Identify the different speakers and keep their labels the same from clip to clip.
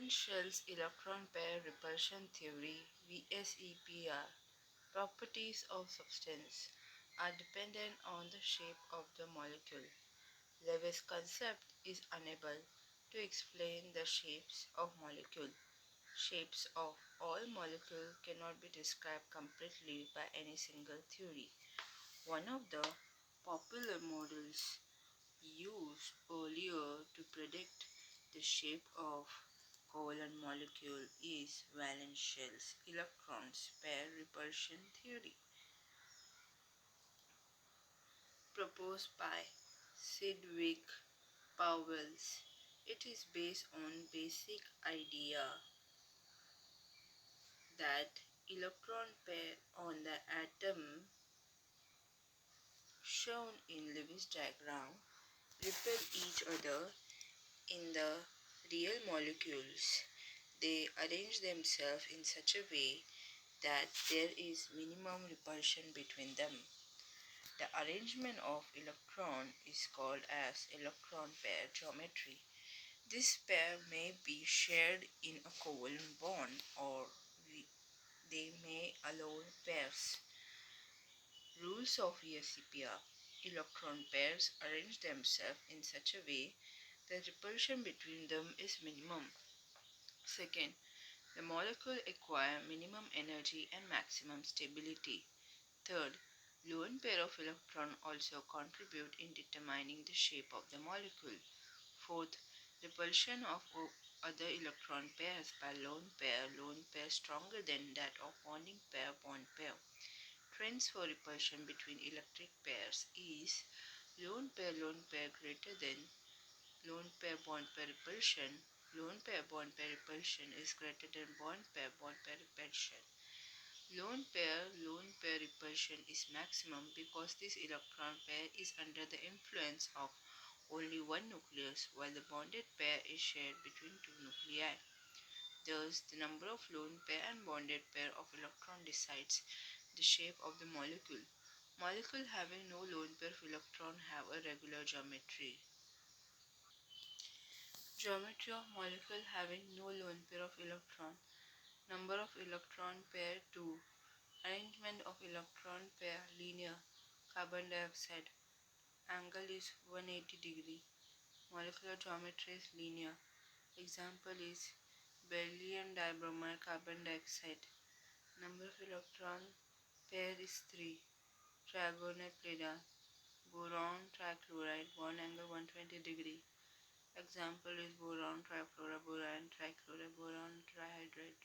Speaker 1: Valence shell's electron pair repulsion theory VSEPR. Properties of substance are dependent on the shape of the molecule. Lewis' concept is unable to explain the shapes of molecule. Shapes of all molecules cannot be described completely by any single theory. One of the popular models used earlier to predict the shape of covalent molecule is valence shells electrons pair repulsion theory, proposed by Sidwick Powell's. It is based on basic idea that electron pair on the atom shown in Lewis diagram repel each other in the real molecules. They arrange themselves in such a way that there is minimum repulsion between them. The arrangement of electron is called as electron pair geometry. This pair may be shared in a covalent bond or they may alone pairs. Rules of VSEPR. Electron pairs arrange themselves in such a way that repulsion between them is minimum. Second, the molecule acquire minimum energy and maximum stability. Third, lone pair of electrons also contribute in determining the shape of the molecule. Fourth, repulsion of other electron pairs by lone pair stronger than that of bonding pair, bond pair. Trends for repulsion between electric pairs is lone pair greater than lone pair bond pair repulsion. Lone pair bond pair repulsion is greater than bond pair repulsion. Lone pair repulsion is maximum because this electron pair is under the influence of only one nucleus while the bonded pair is shared between two nuclei. Thus, the number of lone pair and bonded pair of electron decides the shape of the molecule. Molecules having no lone pair of electron have a regular geometry. Geometry of molecule having no lone pair of electron. Number of electron pair 2. Arrangement of electron pair linear. Carbon dioxide. Angle is 180 degree. Molecular geometry is linear. Example is beryllium dibromide carbon dioxide. Number of electron pair is 3. Trigonopledon. Boron trichloride. Bond angle 120 degree. Example is boron trifluoride, boron trichloride, boron trihydrate.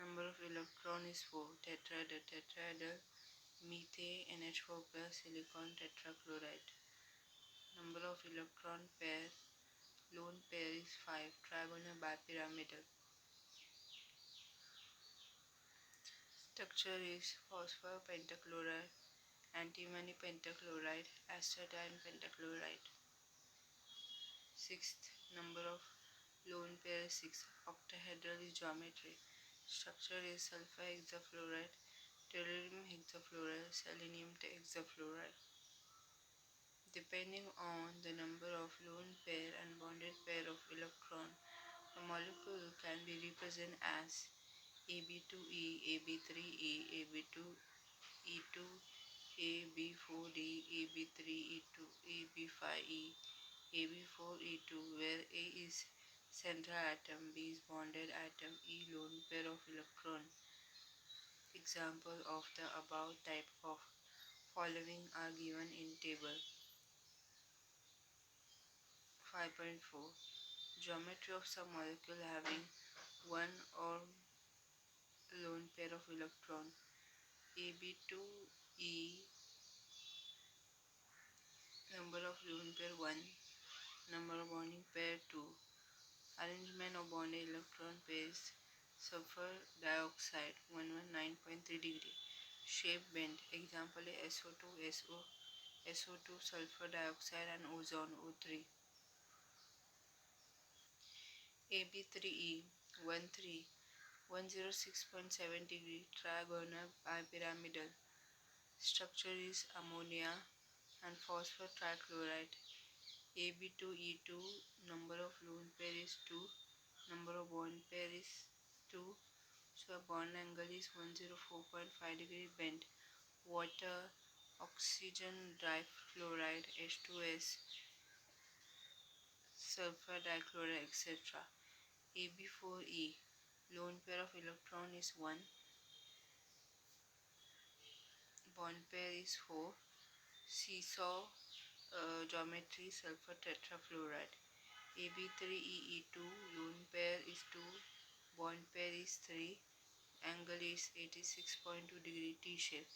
Speaker 1: Number of electron is 4. Tetrahedral, methane NH4 plus silicon tetrachloride. Number of electron pair, lone pair is 5. Trigonal bipyramidal. Structure is phosphor pentachloride, antimony pentachloride, astatine pentachloride. Sixth, number of lone pair is 6. Octahedral is geometry. Structure is sulfur hexafluoride, tellurium hexafluoride, selenium hexafluoride. Depending on the number of lone pair and bonded pair of electron, the molecule can be represented as AB2E, AB3E, AB2E2, AB4D, AB3E2, AB5E, AB4E2, where A is central atom, B is bonded atom, E lone pair of electron. Example of the above type of following are given in table 5.4. Geometry of some molecule having one or lone pair of electron. AB2E, number of lone pair 1, number of bonding pair 2. Arrangement of bonded electron pairs. Sulfur dioxide 119.3 degree. Shape bend. Example is SO2, SO2, sulfur dioxide and ozone O3. AB3E 13 106.7 degree trigonal bipyramidal. Structure is ammonia and phosphor trichloride. AB2E2 number of lone pair is 2, number of bond pair is 2, so a bond angle is 104.5 degree bent. Water, oxygen difluoride, H2S, sulfur dichloride, etc. AB4E, lone pair of electron is 1, bond pair is 4, seesaw geometry, sulfur tetrafluoride. AB3EE2, lone pair is 2, bond pair is 3, angle is 86.2 degree T-shape.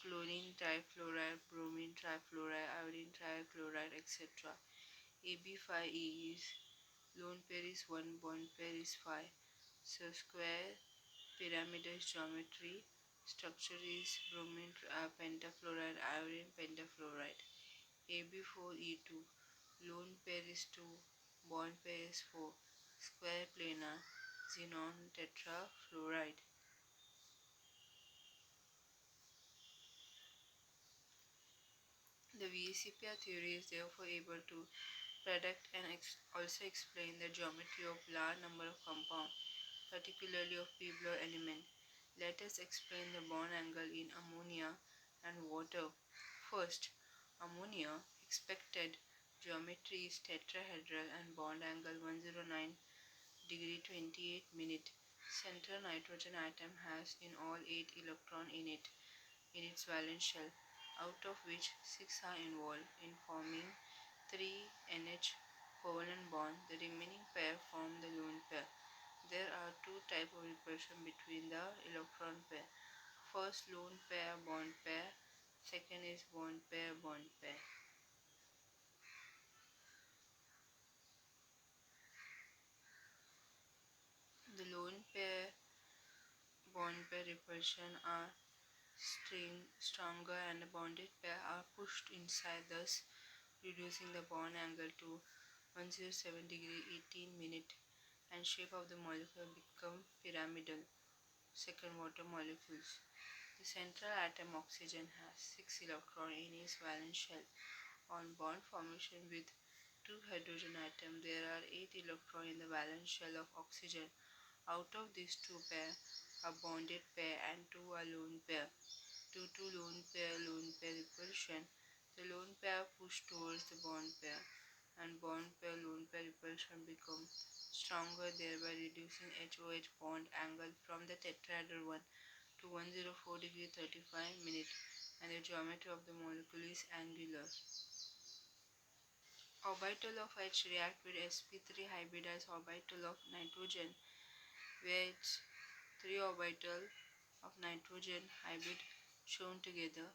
Speaker 1: Chlorine trifluoride, bromine trifluoride, iodine trichloride, etc. AB5E is lone pair is 1, bond pair is 5. So square pyramidal geometry, structure is bromine pentafluoride, iodine pentafluoride. AB4E2, lone pair is 2, bond pair is 4. Square planar xenon tetrafluoride. The VSEPR theory is therefore able to predict and also explain the geometry of large number of compounds, particularly of p-blur element. Let us explain the bond angle in ammonia and water. First, ammonia expected geometry is tetrahedral and bond angle 109 degree 28 minute. Central nitrogen atom has in all 8 electrons in its valence shell, out of which 6 are involved in forming 3NH covalent bond. The remaining pair form the lone pair. There are two types of repulsion between the electron pair. First, lone pair bond pair. Second is bond pair bond pair. The lone pair bond pair repulsion are stronger and the bonded pair are pushed inside, thus reducing the bond angle to 107 degree 18 minute, and shape of the molecule become pyramidal. Second, water molecules. The central atom oxygen has 6 electrons in its valence shell. On bond formation with 2 hydrogen atoms, there are 8 electrons in the valence shell of oxygen. Out of these 2 pair are bonded pair and 2 are lone pair. Due to lone pair repulsion, the lone pair push towards the bond pair, and bond pair lone pair repulsion become stronger, thereby reducing HOH bond angle from the tetrahedral one to 104 degree 35 minute, and the geometry of the molecule is angular. Orbital of H react with sp3 hybridized orbital of nitrogen, where its 3 orbital of nitrogen hybrid shown together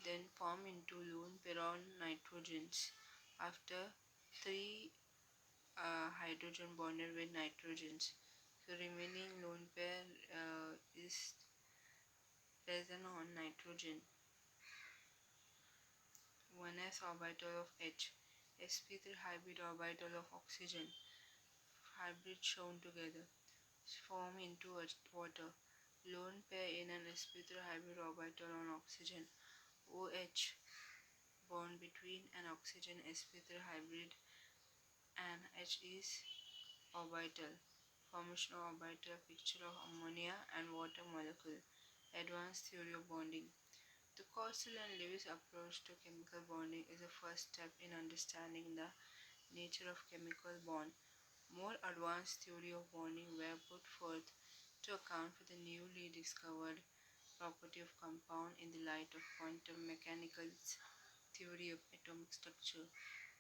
Speaker 1: then form into lone pair on nitrogens after 3 hydrogen bonded with nitrogens. So remaining lone pair is present on nitrogen. 1s orbital of H, sp3 hybrid orbital of oxygen, hybrid shown together, form into water. Lone pair in an sp3 hybrid orbital on oxygen, OH bond between an oxygen sp3 hybrid and H is orbital. Formation of orbital picture of ammonia and water molecule. Advanced theory of bonding. The Coastal and Lewis approach to chemical bonding is the first step in understanding the nature of chemical bond. More advanced theory of bonding were put forth to account for the newly discovered property of compound in the light of quantum mechanics theory of atomic structure.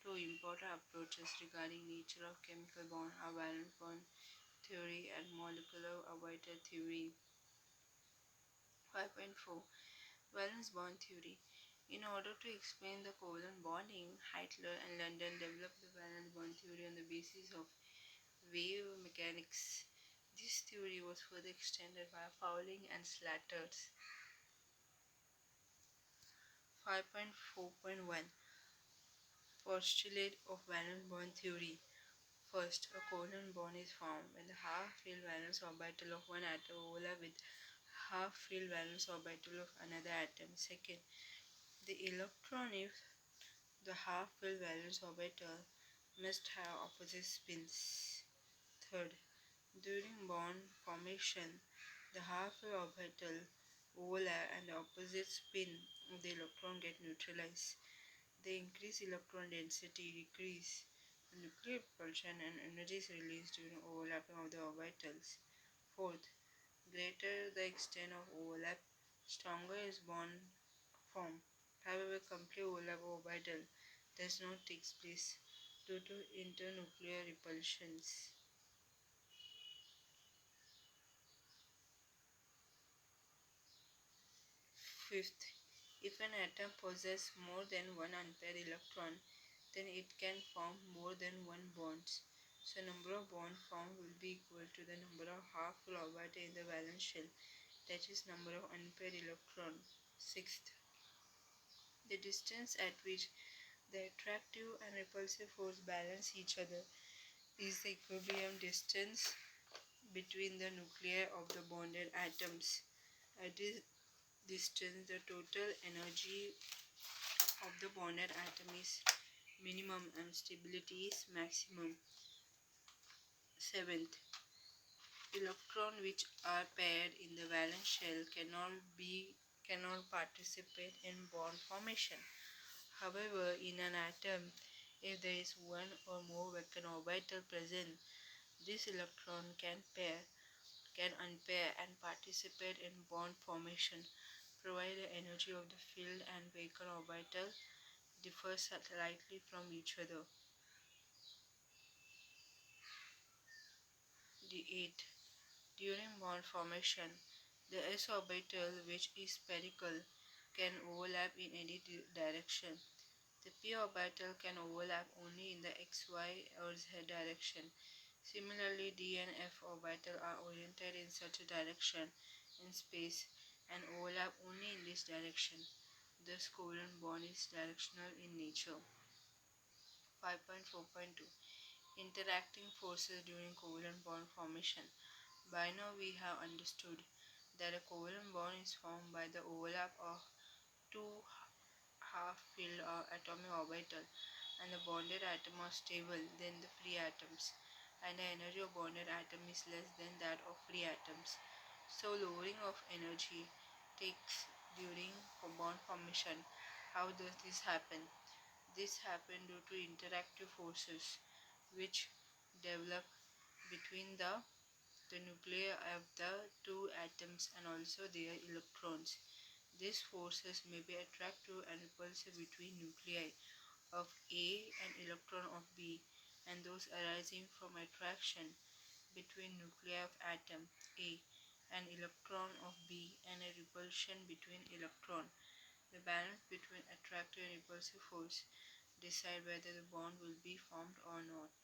Speaker 1: Two important approaches regarding nature of chemical bond are valence bond theory and molecular orbital theory. 5.4 Valence bond theory. In order to explain the covalent bonding, Hitler and London developed the valence bond theory on the basis of wave mechanics. This theory was further extended by Pauling and Slater's. 5.4.1 Postulate of valence bond theory. First, a covalent bond is formed when the half-filled valence orbital of one atom overlaps with half-filled valence orbital of another atom. Second, the electron is the half-filled valence orbital must have opposite spins. Third, during bond formation, the half orbital overlap and the opposite spin of the electron get neutralized. The increased electron density decrease the nuclear propulsion and energy is released during overlapping of the orbitals. Fourth, greater the extent of overlap, stronger is bond form. However, complete overlap of orbital does not take place due to internuclear repulsions. Fifth, if an atom possesses more than one unpaired electron, then it can form more than one bonds. So number of bond formed will be equal to the number of half full orbitals in the valence shell, that is number of unpaired electron. Sixth, the distance at which the attractive and repulsive force balance each other is the equilibrium distance between the nuclei of the bonded atoms. At this distance, the total energy of the bonded atom is minimum and stability is maximum. Seventh, electrons which are paired in the valence shell cannot participate in bond formation. However, in an atom, if there is one or more vacant orbital present, this electron can unpair and participate in bond formation, provided the energy of the filled and vacant orbital differs slightly from each other. The eighth, during bond formation, the s orbital, which is spherical, can overlap in any direction. The p orbital can overlap only in the xy or z direction. Similarly, d and f orbital are oriented in such a direction in space and overlap only in this direction. Thus, covalent bond is directional in nature. 5.4.2 Interacting forces during covalent bond formation. By now we have understood that a covalent bond is formed by the overlap of two half-filled or atomic orbital and the bonded atom are stable than the free atoms and the energy of bonded atom is less than that of free atoms. So lowering of energy takes during bond formation. How does this happen? This happens due to interactive forces which develop between the nuclei of the two atoms and also their electrons. These forces may be attractive and repulsive between nuclei of A and electron of B, and those arising from attraction between nuclei of atom A and electron of B, and a repulsion between electron. The balance between attractive and repulsive force decide whether the bond will be formed or not.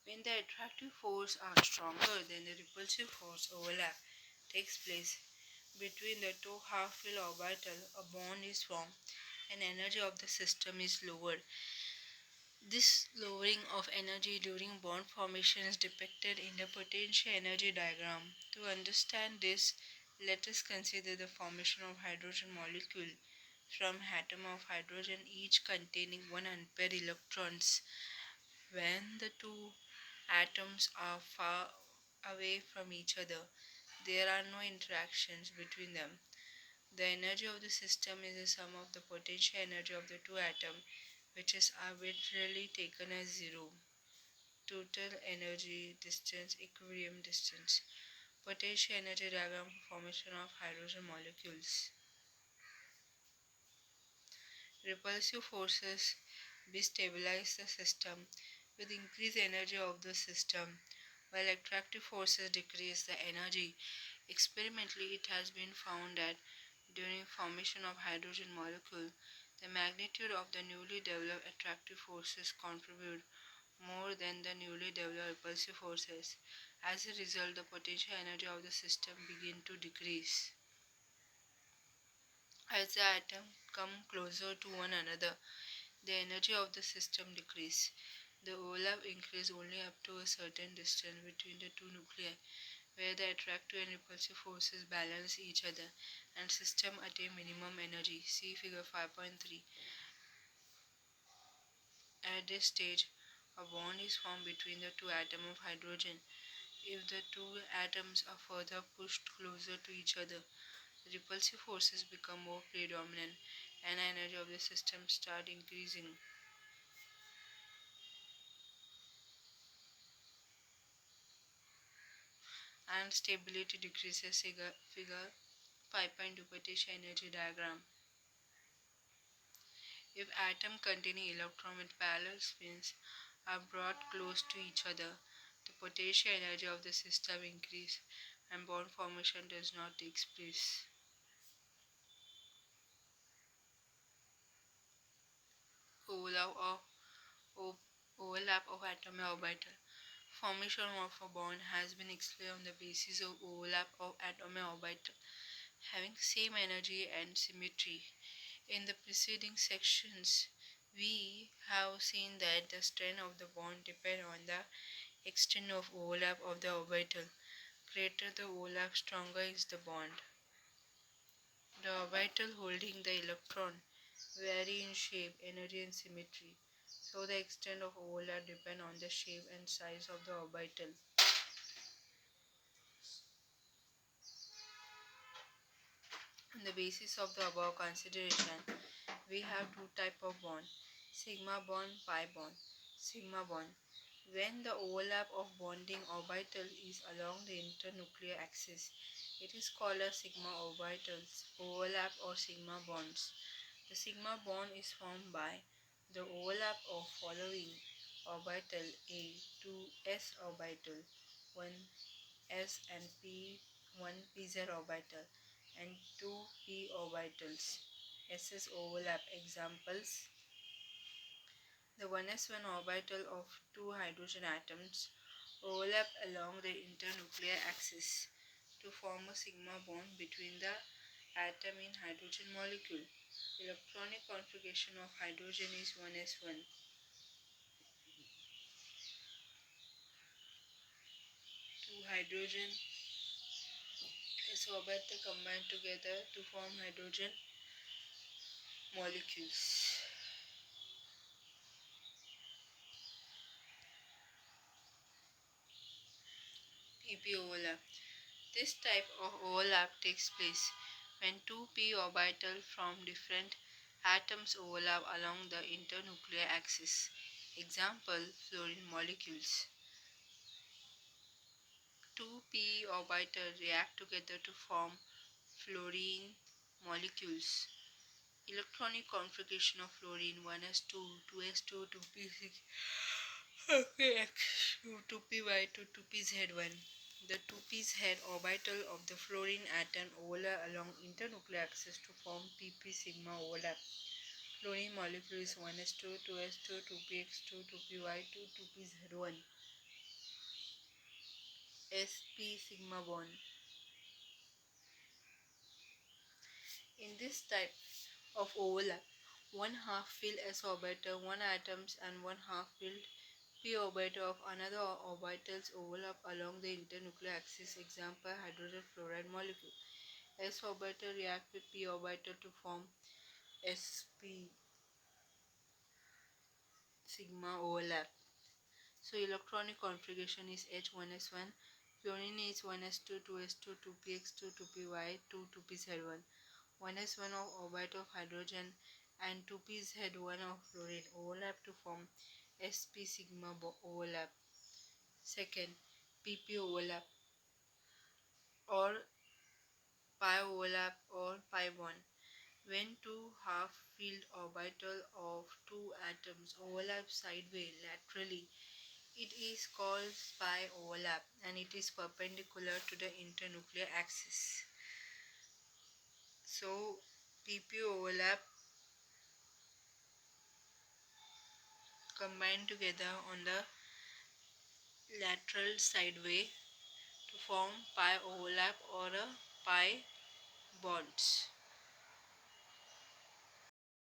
Speaker 1: When the attractive force are stronger than the repulsive force, overlap takes place between the two half-filled orbitals, a bond is formed and energy of the system is lowered. This lowering of energy during bond formation is depicted in the potential energy diagram. To understand this, let us consider the formation of hydrogen molecule from atom of hydrogen each containing one unpaired electrons. When the two atoms are far away from each other, there are no interactions between them. The energy of the system is the sum of the potential energy of the two atoms, which is arbitrarily taken as zero. Total energy distance, equilibrium distance. Potential energy diagram for formation of hydrogen molecules. Repulsive forces destabilize the system with increased energy of the system, while attractive forces decrease the energy. Experimentally, it has been found that during formation of hydrogen molecule, the magnitude of the newly developed attractive forces contribute more than the newly developed repulsive forces. As a result, the potential energy of the system begin to decrease. As the atoms come closer to one another, the energy of the system decreases. The overlap increases only up to a certain distance between the two nuclei, where the attractive and repulsive forces balance each other and system attain minimum energy. See figure 5.3. At this stage, a bond is formed between the two atoms of hydrogen. If the two atoms are further pushed closer to each other, the repulsive forces become more predominant and energy of the system start increasing. And stability decreases. Figure 5.2 potential energy diagram. If atoms containing electrons with parallel spins are brought close to each other, the potential energy of the system increases and bond formation does not take place. Overlap of, of overlap of atomic orbital. Formation of a bond has been explained on the basis of overlap of atomic orbital having same energy and symmetry. In the preceding sections, we have seen that the strength of the bond depends on the extent of overlap of the orbital. Greater the overlap, stronger is the bond. The orbital holding the electron vary in shape, energy and symmetry. So the extent of overlap depends on the shape and size of the orbital. On the basis of the above consideration, we have two types of bond, sigma bond, pi bond. Sigma bond. When the overlap of bonding orbital is along the internuclear axis, it is called a sigma orbitals overlap or sigma bonds. The sigma bond is formed by the overlap of following orbital A to S orbital 1s and P1pz orbital and 2p orbitals. SS overlap examples: the 1s1 orbital of two hydrogen atoms overlap along the internuclear axis to form a sigma bond between the atom in hydrogen molecule. Electronic configuration of hydrogen is 1s1. Two hydrogen s orbitals combine together to form hydrogen molecules. pp overlap. This type of overlap takes place when two p orbitals from different atoms overlap along the internuclear axis. Example: fluorine molecules. Two p orbitals react together to form fluorine molecules. Electronic configuration of fluorine: 1s2, 2s2, 2p6, okay, 2py2, 2pz1. The 2p's head orbital of the fluorine atom overlap along internuclear axis to form pp sigma overlap. Fluorine molecule is 1s2, 2s2, 2px2, 2py2, 2pz1. sp sigma bond. In this type of overlap, one half filled s orbital, one atoms and one half filled p orbital of another orbitals overlap along the internuclear axis. Example: hydrogen fluoride molecule. S orbital react with p orbital to form sp sigma overlap. So electronic configuration is H1s1. Fluorine is 1s2, 2s2, 2px2, 2py2, 2pz1. 1s1 of orbital of hydrogen and 2pz1 of fluorine overlap to form sp sigma overlap. Second, pp overlap or pi overlap or pi bond. When two half-filled orbitals of two atoms overlap sideways laterally, it is called pi overlap and it is perpendicular to the internuclear axis. So, pp overlap combine together on the lateral sideway to form pi overlap or a pi bonds.